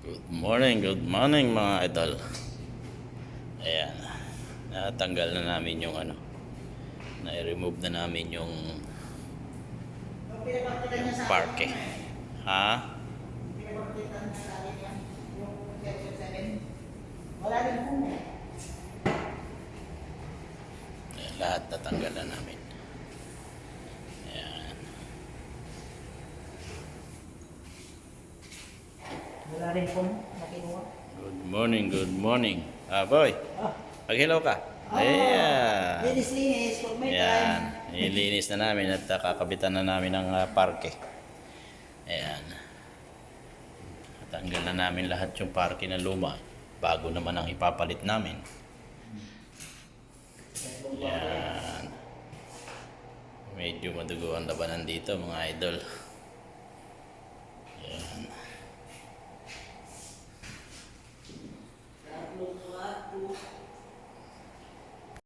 Good morning mga idol. Ayan, natanggal na namin yung na-remove na namin yung parke. Ha? Ayan, lahat natanggal na namin. Ayan. Wala rin po nakinuha. Good morning. Boy, mag-hello ka. Ayan. Linis-linis, pag may Ayan, time. nilinis na namin at kakabitan na namin ng parke. Ayan. Tanggal na namin lahat yung parke na luma. Bago naman ang ipapalit namin. Ayan. Medyo madugo ang labanan dito mga idol. Ayan.